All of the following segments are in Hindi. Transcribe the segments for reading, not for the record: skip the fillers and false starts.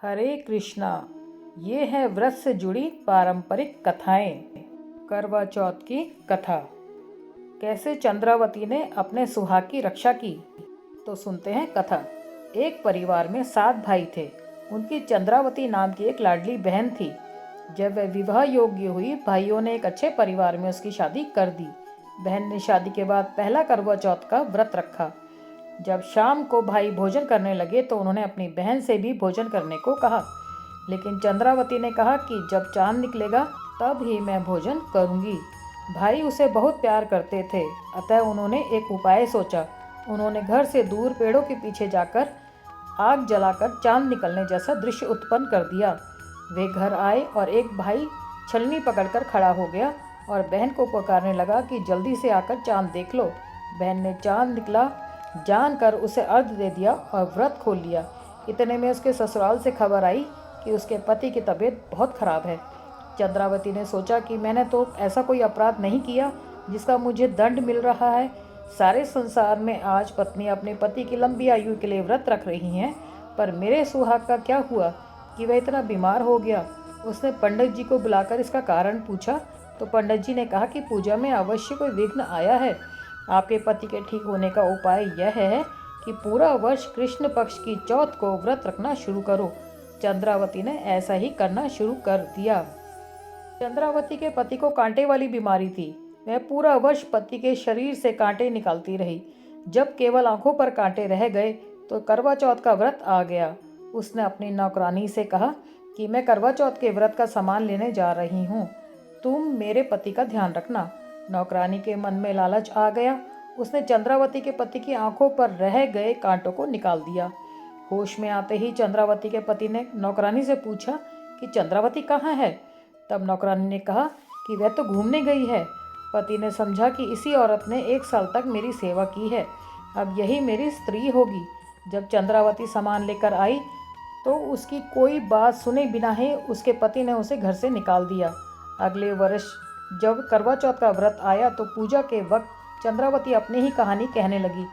हरे कृष्णा। ये है व्रत से जुड़ी पारंपरिक कथाएं। करवा चौथ की कथा। कैसे चंद्रावती ने अपने सुहाग की रक्षा की। तो सुनते हैं कथा। एक परिवार में 7 भाई थे। उनकी चंद्रावती नाम की एक लाडली बहन थी। जब वह विवाह योग्य हुई, भाइयों ने एक अच्छे परिवार में उसकी शादी कर दी। बहन ने शादी के बाद पहला करवा चौथ का व्रत रखा। जब शाम को भाई भोजन करने लगे तो उन्होंने अपनी बहन से भी भोजन करने को कहा, लेकिन चंद्रावती ने कहा कि जब चांद निकलेगा तब ही मैं भोजन करूंगी। भाई उसे बहुत प्यार करते थे, अतः उन्होंने एक उपाय सोचा। उन्होंने घर से दूर पेड़ों के पीछे जाकर आग जलाकर चांद निकलने जैसा दृश्य उत्पन्न कर दिया। वे घर आए और एक भाई छलनी पकड़कर खड़ा हो गया और बहन को पुकारने लगा कि जल्दी से आकर चांद देख लो। बहन ने चांद निकला जानकर उसे अर्घ दे दिया और व्रत खोल लिया। इतने में उसके ससुराल से खबर आई कि उसके पति की तबीयत बहुत खराब है। चंद्रावती ने सोचा कि मैंने तो ऐसा कोई अपराध नहीं किया जिसका मुझे दंड मिल रहा है। सारे संसार में आज पत्नी अपने पति की लंबी आयु के लिए व्रत रख रही हैं, पर मेरे सुहाग का क्या हुआ कि वह इतना बीमार हो गया। उसने पंडित जी को बुलाकर इसका कारण पूछा तो पंडित जी ने कहा कि पूजा में अवश्य कोई विघ्न आया है। आपके पति के ठीक होने का उपाय यह है कि पूरा वर्ष कृष्ण पक्ष की चौथ को व्रत रखना शुरू करो। चंद्रावती ने ऐसा ही करना शुरू कर दिया। चंद्रावती के पति को कांटे वाली बीमारी थी। वह पूरा वर्ष पति के शरीर से कांटे निकालती रही। जब केवल आंखों पर कांटे रह गए तो करवा चौथ का व्रत आ गया। उसने अपनी नौकरानी से कहा कि मैं करवा चौथ के व्रत का सामान लेने जा रही हूँ, तुम मेरे पति का ध्यान रखना। नौकरानी के मन में लालच आ गया। उसने चंद्रावती के पति की आंखों पर रह गए कांटों को निकाल दिया। होश में आते ही चंद्रावती के पति ने नौकरानी से पूछा कि चंद्रावती कहाँ है। तब नौकरानी ने कहा कि वह तो घूमने गई है। पति ने समझा कि इसी औरत ने 1 साल तक मेरी सेवा की है, अब यही मेरी स्त्री होगी। जब चंद्रावती सामान लेकर आई तो उसकी कोई बात सुने बिना ही उसके पति ने उसे घर से निकाल दिया। अगले वर्ष जब करवा चौथ का व्रत आया तो पूजा के वक्त चंद्रावती अपनी ही कहानी कहने लगी।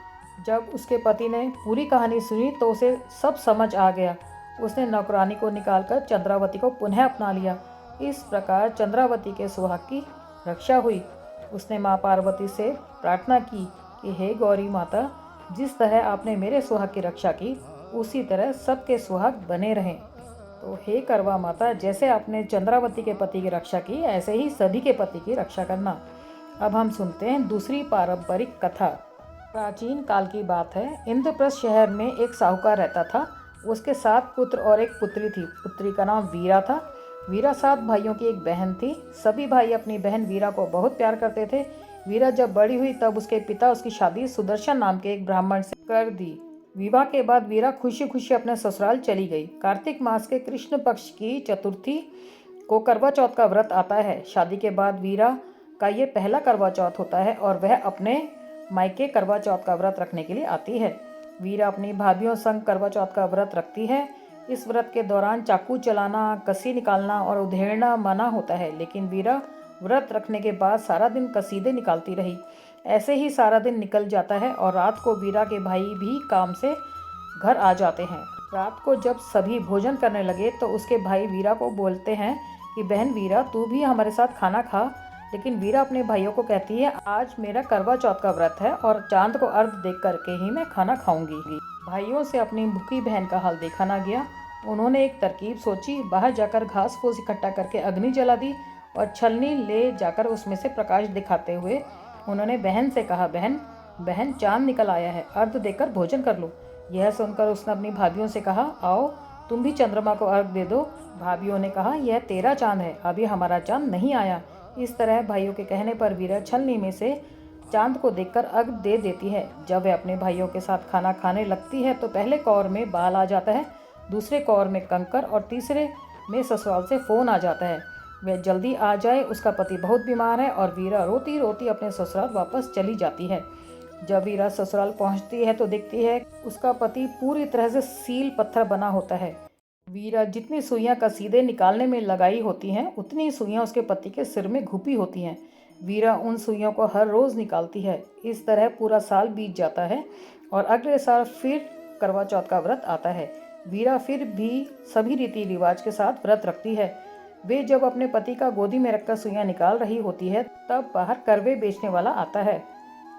जब उसके पति ने पूरी कहानी सुनी तो उसे सब समझ आ गया। उसने नौकरानी को निकालकर चंद्रावती को पुनः अपना लिया। इस प्रकार चंद्रावती के सुहाग की रक्षा हुई। उसने माँ पार्वती से प्रार्थना की कि हे गौरी माता, जिस तरह आपने मेरे सुहाग की रक्षा की उसी तरह सबके सुहाग बने रहें। तो हे करवा माता, जैसे आपने चंद्रावती के पति की रक्षा की ऐसे ही सभी के पति की रक्षा करना। अब हम सुनते हैं दूसरी पारंपरिक कथा। प्राचीन काल की बात है। इंद्रप्रस्थ शहर में एक साहूकार रहता था। उसके 7 पुत्र और एक पुत्री थी। पुत्री का नाम वीरा था। वीरा 7 भाइयों की एक बहन थी। सभी भाई अपनी बहन वीरा को बहुत प्यार करते थे। वीरा जब बड़ी हुई तब उसके पिता उसकी शादी सुदर्शन नाम के एक ब्राह्मण से कर दी। विवाह के बाद वीरा खुशी खुशी अपने ससुराल चली गई। कार्तिक मास के कृष्ण पक्ष की चतुर्थी को करवा चौथ का व्रत आता है। शादी के बाद वीरा का ये पहला करवा चौथ होता है और वह अपने मायके करवा चौथ का व्रत रखने के लिए आती है। वीरा अपनी भाभीियों संग करवा चौथ का व्रत रखती है। इस व्रत के दौरान चाकू चलाना, कसी निकालना और उधेड़ना मना होता है, लेकिन वीरा व्रत रखने के बाद सारा दिन कसीदे निकालती रही। ऐसे ही सारा दिन निकल जाता है और रात को वीरा के भाई भी काम से घर आ जाते हैं। रात को जब सभी भोजन करने लगे तो उसके भाई वीरा को बोलते हैं कि बहन वीरा, तू भी हमारे साथ खाना खा। लेकिन वीरा अपने भाइयों को कहती है, आज मेरा करवा चौथ का व्रत है और चांद को अर्घ देख करके ही मैं खाना खाऊंगी। भाइयों से अपनी भूखी बहन का हाल देखा ना गया। उन्होंने एक तरकीब सोची। बाहर जाकर घास फूस इकट्ठा करके अग्नि जला दी और छलनी ले जाकर उसमें से प्रकाश दिखाते हुए उन्होंने बहन से कहा, बहन बहन चांद निकल आया है, अर्घ देकर भोजन कर लो। यह सुनकर उसने अपनी भाभीियों से कहा, आओ तुम भी चंद्रमा को अर्घ दे दो। भाभीियों ने कहा, यह तेरा चांद है, अभी हमारा चांद नहीं आया। इस तरह भाइयों के कहने पर वीरा छलनी में से चांद को देखकर अर्घ दे देती है। जब वह अपने भाइयों के साथ खाना खाने लगती है तो पहले कौर में बाल आ जाता है, दूसरे कौर में कंकर और तीसरे में ससुराल से फ़ोन आ जाता है वह जल्दी आ जाए, उसका पति बहुत बीमार है। और वीरा रोती रोती अपने ससुराल वापस चली जाती है। जब वीरा ससुराल पहुंचती है तो देखती है उसका पति पूरी तरह से सील पत्थर बना होता है। वीरा जितनी सुइयां कसीदे निकालने में लगाई होती हैं उतनी ही सुइयां उसके पति के सिर में घुपी होती हैं। वीरा उन सुइयों को हर रोज़ निकालती है। इस तरह पूरा साल बीत जाता है और अगले साल फिर करवा चौथ का व्रत आता है। वीरा फिर भी सभी रीति रिवाज के साथ व्रत रखती है। वे जब अपने पति का गोदी में रखकर सुइयां निकाल रही होती है तब बाहर करवे बेचने वाला आता है।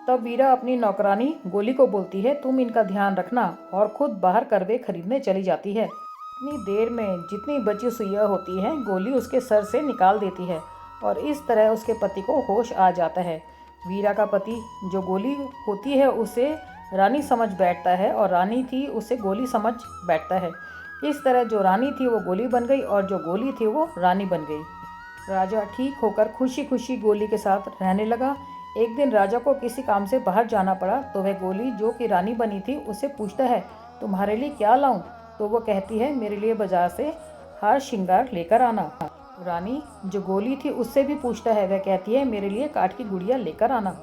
तब वीरा अपनी नौकरानी गोली को बोलती है, तुम इनका ध्यान रखना, और खुद बाहर करवे खरीदने चली जाती है। इतनी देर में जितनी बची सुइयां होती हैं गोली उसके सर से निकाल देती है और इस तरह उसके पति को होश आ जाता है। वीरा का पति जो गोली होती है उसे रानी समझ बैठता है और रानी थी उसे गोली समझ बैठता है। इस तरह जो रानी थी वो गोली बन गई और जो गोली थी वो रानी बन गई। राजा ठीक होकर खुशी खुशी गोली के साथ रहने लगा। एक दिन राजा को किसी काम से बाहर जाना पड़ा तो वह गोली जो कि रानी बनी थी उससे पूछता है, तुम्हारे लिए क्या लाऊं? तो वो कहती है, मेरे लिए बाजार से हार श्रृंगार लेकर आना। रानी जो गोली थी उससे भी पूछता है, वह कहती है, मेरे लिए काठ की गुड़िया लेकर आना।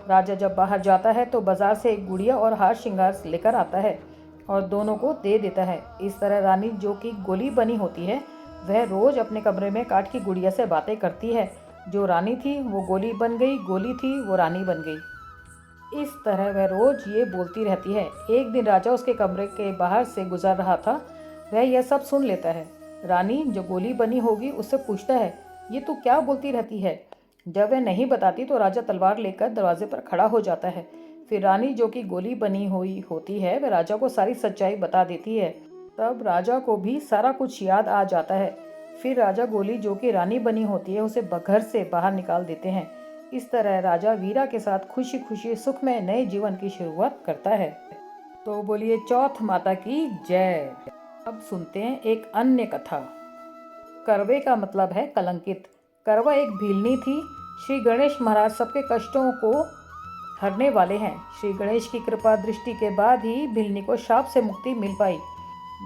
राजा जब बाहर जाता है तो बाजार से एक गुड़िया और हार श्रृंगार लेकर आता है और दोनों को दे देता है। इस तरह रानी जो कि गोली बनी होती है वह रोज अपने कमरे में काठ की गुड़िया से बातें करती है। जो रानी थी वो गोली बन गई, गोली थी वो रानी बन गई। इस तरह वह रोज ये बोलती रहती है। एक दिन राजा उसके कमरे के बाहर से गुजर रहा था, वह यह सब सुन लेता है। रानी जो गोली बनी होगी उससे पूछता है, ये तू क्या बोलती रहती है? जब वह नहीं बताती तो राजा तलवार लेकर दरवाजे पर खड़ा हो जाता है। फिर रानी जो कि गोली बनी हुई होती है वह राजा को सारी सच्चाई बता देती है। तब राजा को भी सारा कुछ याद आ जाता है। फिर राजा गोली जो कि रानी बनी होती है उसे घर से बाहर निकाल देते हैं। इस तरह राजा वीरा के साथ खुशी खुशी सुखमय नए जीवन की शुरुआत करता है। तो बोलिए चौथ माता की जय। अब सुनते हैं एक अन्य कथा। करवे का मतलब है कलंकित। करवा एक भीलनी थी। श्री गणेश महाराज सबके कष्टों को हरने वाले हैं। श्री गणेश की कृपा दृष्टि के बाद ही भीलनी को शाप से मुक्ति मिल पाई।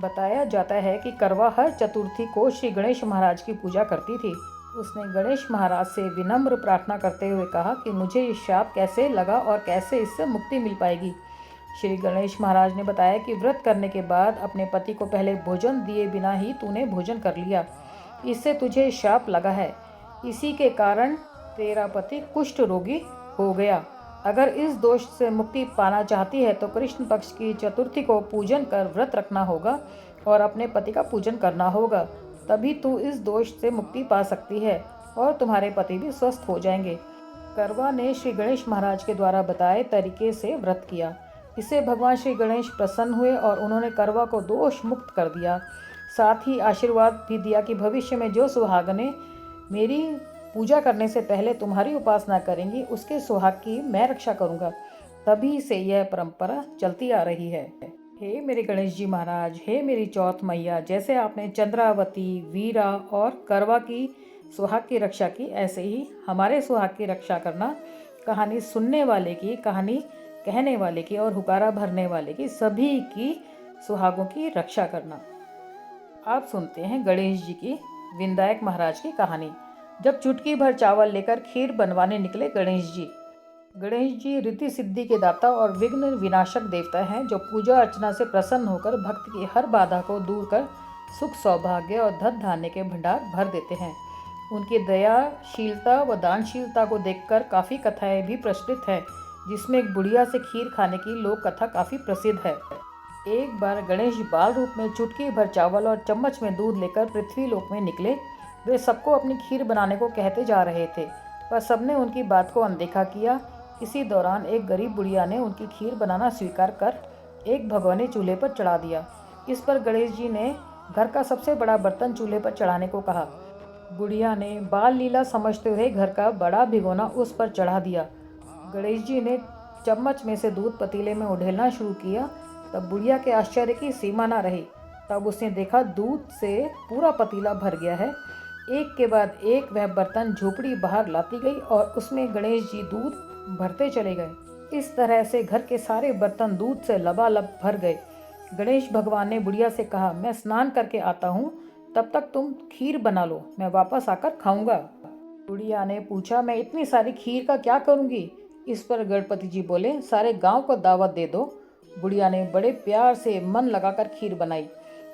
बताया जाता है कि करवा हर चतुर्थी को श्री गणेश महाराज की पूजा करती थी। उसने गणेश महाराज से विनम्र प्रार्थना करते हुए कहा कि मुझे ये शाप कैसे लगा और कैसे इससे मुक्ति मिल पाएगी। श्री गणेश महाराज ने बताया कि व्रत करने के बाद अपने पति को पहले भोजन दिए बिना ही तूने भोजन कर लिया, इससे तुझे शाप लगा है। इसी के कारण तेरा पति कुष्ठ रोगी हो गया। अगर इस दोष से मुक्ति पाना चाहती है तो कृष्ण पक्ष की चतुर्थी को पूजन कर व्रत रखना होगा और अपने पति का पूजन करना होगा, तभी तू इस दोष से मुक्ति पा सकती है और तुम्हारे पति भी स्वस्थ हो जाएंगे। करवा ने श्री गणेश महाराज के द्वारा बताए तरीके से व्रत किया। इससे भगवान श्री गणेश प्रसन्न हुए और उन्होंने करवा को दोष मुक्त कर दिया। साथ ही आशीर्वाद भी दिया कि भविष्य में जो सुहागनें मेरी पूजा करने से पहले तुम्हारी उपासना करेंगी उसके सुहाग की मैं रक्षा करूंगा। तभी से यह परंपरा चलती आ रही है। हे मेरे गणेश जी महाराज, हे मेरी चौथ मैया, जैसे आपने चंद्रावती, वीरा और करवा की सुहाग की रक्षा की, ऐसे ही हमारे सुहाग की रक्षा करना। कहानी सुनने वाले की, कहानी कहने वाले की और हुकारा भरने वाले की, सभी की सुहागों की रक्षा करना। आप सुनते हैं गणेश जी की विनायक महाराज की कहानी। जब चुटकी भर चावल लेकर खीर बनवाने निकले गणेश जी। गणेश जी रिद्धि सिद्धि के दाता और विघ्न विनाशक देवता हैं, जो पूजा अर्चना से प्रसन्न होकर भक्त की हर बाधा को दूर कर सुख सौभाग्य और धन धान्य के भंडार भर देते हैं। उनकी दयाशीलता व दानशीलता को देखकर काफ़ी कथाएं भी प्रचलित हैं, जिसमें एक बुढ़िया से खीर खाने की लोक कथा काफ़ी प्रसिद्ध है। एक बार गणेश बाल रूप में चुटकी भर चावल और चम्मच में दूध लेकर पृथ्वी लोक में निकले। वे सबको अपनी खीर बनाने को कहते जा रहे थे, पर सबने उनकी बात को अनदेखा किया। इसी दौरान एक गरीब बुढ़िया ने उनकी खीर बनाना स्वीकार कर एक भगोने चूल्हे पर चढ़ा दिया। इस पर गणेश जी ने घर का सबसे बड़ा बर्तन चूल्हे पर चढ़ाने को कहा। बुढ़िया ने बाल लीला समझते हुए घर का बड़ा भिगोना उस पर चढ़ा दिया। गणेश जी ने चम्मच में से दूध पतीले में उड़ेलना शुरू किया। तब बुढ़िया के आश्चर्य की सीमा न रही। तब उसने देखा दूध से पूरा पतीला भर गया है। एक के बाद एक वह बर्तन झोपड़ी बाहर लाती गई और उसमें गणेश जी दूध भरते चले गए। इस तरह से घर के सारे बर्तन दूध से लबालब भर गए। गणेश भगवान ने बुढ़िया से कहा, मैं स्नान करके आता हूँ, तब तक तुम खीर बना लो, मैं वापस आकर खाऊंगा। बुढ़िया ने पूछा, मैं इतनी सारी खीर का क्या करूँगी? इस पर गणपति जी बोले, सारे गांव को दावत दे दो। बुढ़िया ने बड़े प्यार से मन लगाकर खीर बनाई।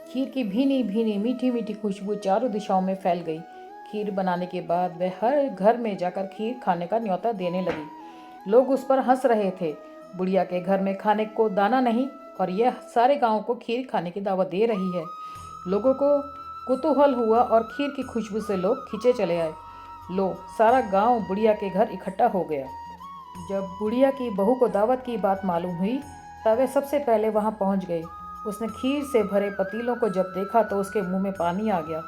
खीर की भीनी भीनी मीठी मीठी खुशबू चारों दिशाओं में फैल गई। खीर बनाने के बाद वह हर घर में जाकर खीर खाने का न्योता देने लगी। लोग उस पर हंस रहे थे। बुढ़िया के घर में खाने को दाना नहीं और यह सारे गांव को खीर खाने की दावत दे रही है। लोगों को कुतूहल हुआ और खीर की खुशबू से लोग खींचे चले आए। लो, सारा गांव बुढ़िया के घर इकट्ठा हो गया। जब बुढ़िया की बहू को दावत की बात मालूम हुई तब वे सबसे पहले वहां पहुंच गई। उसने खीर से भरे पतीलों को जब देखा तो उसके मुंह में पानी आ गया।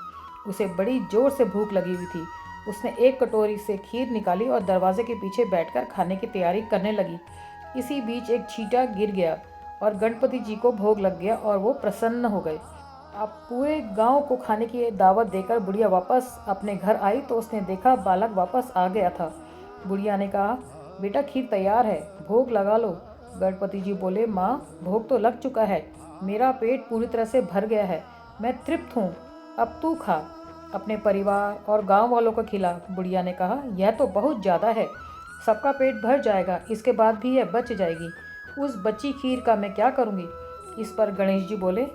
उसे बड़ी जोर से भूख लगी हुई थी। उसने एक कटोरी से खीर निकाली और दरवाजे के पीछे बैठकर खाने की तैयारी करने लगी। इसी बीच एक छींटा गिर गया और गणपति जी को भोग लग गया और वो प्रसन्न हो गए। अब पूरे गांव को खाने की दावत देकर बुढ़िया वापस अपने घर आई तो उसने देखा बालक वापस आ गया था। बुढ़िया ने कहा, बेटा खीर तैयार है, भोग लगा लो। गणपति जी बोले, माँ भोग तो लग चुका है, मेरा पेट पूरी तरह से भर गया है, मैं तृप्त हूँ, अब तू खा, अपने परिवार और गांव वालों को खिला। बुढ़िया ने कहा, यह तो बहुत ज़्यादा है, सबका पेट भर जाएगा, इसके बाद भी यह बच जाएगी, उस बची खीर का मैं क्या करूँगी। इस पर गणेश जी बोले,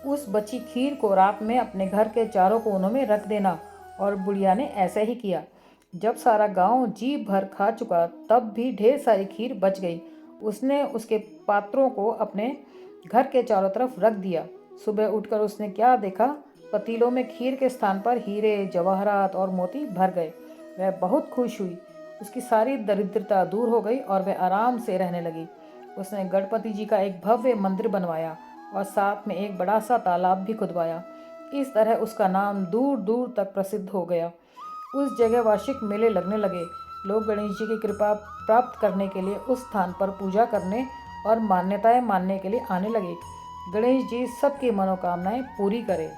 उस बची खीर को रात में अपने घर के चारों कोनों में रख देना। और बुढ़िया ने ऐसा ही किया। जब सारा गांव जी भर खा चुका तब भी ढेर सारी खीर बच गई। उसने उसके पात्रों को अपने घर के चारों तरफ रख दिया। सुबह उठकर उसने क्या देखा, पतीलों में खीर के स्थान पर हीरे, जवाहरात और मोती भर गए। वह बहुत खुश हुई, उसकी सारी दरिद्रता दूर हो गई और वह आराम से रहने लगी। उसने गणपति जी का एक भव्य मंदिर बनवाया और साथ में एक बड़ा सा तालाब भी खुदवाया। इस तरह उसका नाम दूर दूर तक प्रसिद्ध हो गया। उस जगह वार्षिक मेले लगने लगे। लोग गणेश जी की कृपा प्राप्त करने के लिए उस स्थान पर पूजा करने और मान्यताएं मानने के लिए आने लगे। गणेश जी सबकी मनोकामनाएं पूरी करें।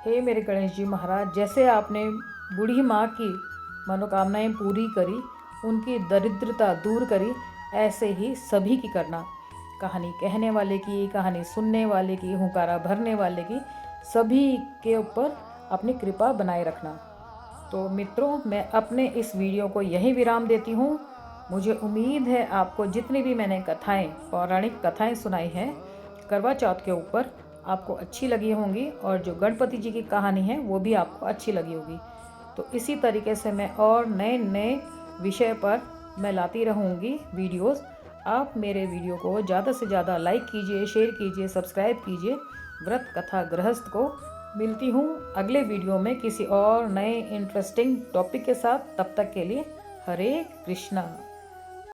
हे मेरे गणेश जी महाराज, जैसे आपने बूढ़ी माँ की मनोकामनाएं पूरी करी, उनकी दरिद्रता दूर करी, ऐसे ही सभी की करना। कहानी कहने वाले की, कहानी सुनने वाले की, हुंकारा भरने वाले की, सभी के ऊपर अपनी कृपा बनाए रखना। तो मित्रों, मैं अपने इस वीडियो को यहीं विराम देती हूँ। मुझे उम्मीद है आपको जितनी भी मैंने कथाएं, पौराणिक कथाएं सुनाई हैं करवा चौथ के ऊपर, आपको अच्छी लगी होंगी और जो गणपति जी की कहानी है वो भी आपको अच्छी लगी होगी। तो इसी तरीके से मैं और नए नए विषय पर मैं लाती रहूँगी वीडियोस। आप मेरे वीडियो को ज़्यादा से ज़्यादा लाइक कीजिए, शेयर कीजिए, सब्सक्राइब कीजिए। व्रत कथा गृहस्थ को मिलती हूँ अगले वीडियो में किसी और नए इंटरेस्टिंग टॉपिक के साथ। तब तक के लिए हरे कृष्णा।